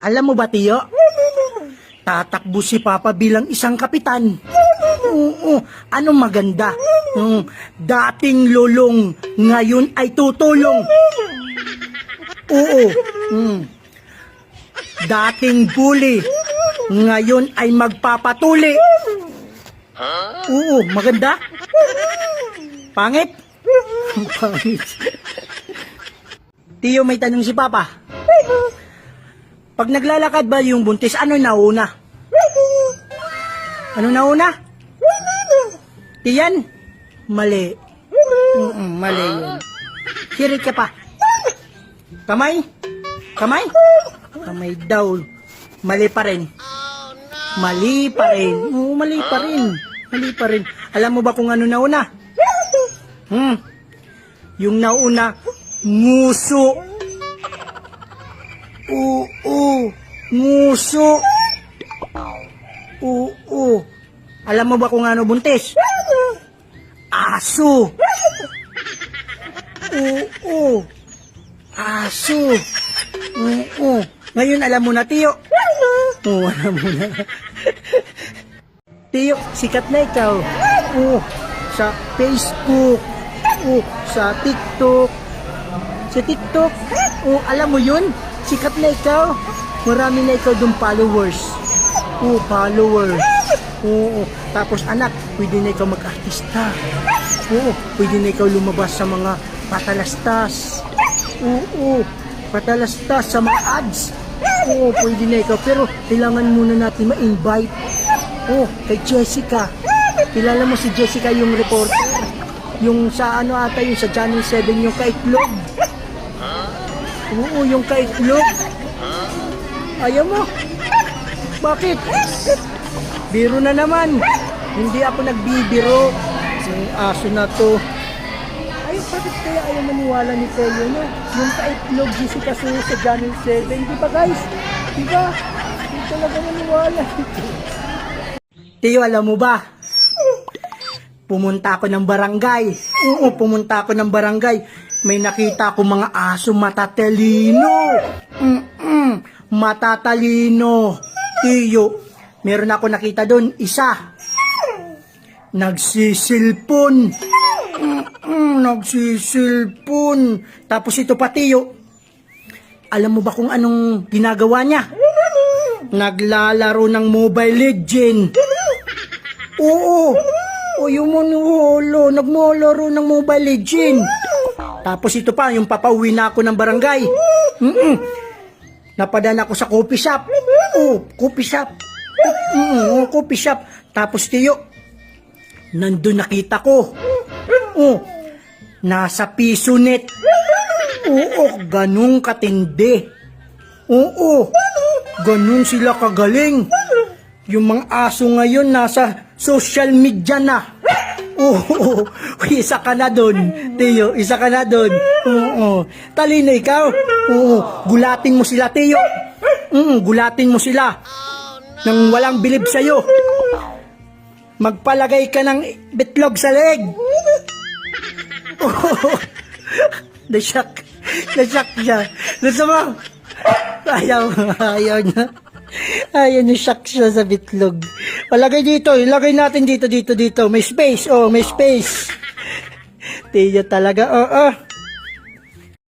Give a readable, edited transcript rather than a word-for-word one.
Alam mo ba, Tiyo? Tatakbo si Papa bilang isang kapitan. Oo, anong maganda? Dating lulong, ngayon ay tutulong. Oo. Dating bully, ngayon ay magpapatuli. Oo, maganda? Pangit? Pangit. Tiyo, may tanong si Papa. Pag naglalakad ba yung buntis, ano nauna? Ano nauna? Tiyan? Mali. Mali yun. Hirit ka pa. Kamay? Kamay? Kamay daw. Mali pa rin. Mali pa rin. Oo, mali pa rin. Mali pa rin. Alam mo ba kung ano nauna? Yung nauna, nguso. Oo, nguso. Oo. Alam mo ba kung ano buntis? Aso. Oo. Aso. Oo. Ngayon alam mo na, Tiyo. Oo, alam mo na. Tiyo, sikat na ikaw. Oo. Sa Facebook. Oo. Sa TikTok. Sa TikTok. Oo, alam mo yun? Sikat na ikaw. Marami na ikaw dong followers. Oo, followers. Oo. Tapos anak, pwede na ikaw mag-artista. Oo, pwede na ikaw lumabas sa mga patalastas. Oo, patalastas sa mga ads. Oo, pwede na ikaw. Pero kailangan muna natin ma-invite. Oo, kay Jessica. Kilala mo si Jessica, yung reporter? Yung sa ano ata, yung sa Channel 7, yung kaitlog. Oo, yung kaitlog. Ayaw mo? Bakit? Biro na naman. Hindi ako nagbibiro. Yung aso na to. Ay, bakit kaya ayaw maniwala ni Telio, no? Yung kaitlog, Jessica sa Channel 7. Di ba, guys? Di ba? Hindi talaga maniwala. Tiyo, alam mo ba? Pumunta ako ng barangay. Oo, pumunta ako ng barangay. May nakita ko mga aso matatalino. Matatalino. Tiyo, meron ako nakita doon, isa. Nagsisilpon. Nagsisilpon. Tapos ito pa, Tiyo. Alam mo ba kung anong ginagawa niya? Naglalaro ng Mobile Legend. Oo. O yung manuholo, nagmalaro ng Mobile Legend. Tapos ito pa, yung papauwi na ako ng barangay. Napadaan ako sa coffee shop. Oh, coffee shop. Coffee shop. Tapos Tiyo, nandun nakita ko. Oh, nasa piso net. Oo, ganun katindi. Oo, ganun sila kagaling. Yung mga aso ngayon nasa social media na. Oo, isa ka na doon, Tiyo, isa ka na doon. Oo, talino ikaw. Oo, gulatin mo sila, Tiyo. Gulatin mo sila. Nang walang bilib sa'yo. Magpalagay ka ng bitlog sa leg. Oo, na-shock. Na-shock siya. Gusto mo? Ayaw niya. Ayaw na-shock siya sa bitlog. Palagay dito, ilagay natin dito. May space, oh, may space. Tiyo talaga, oo.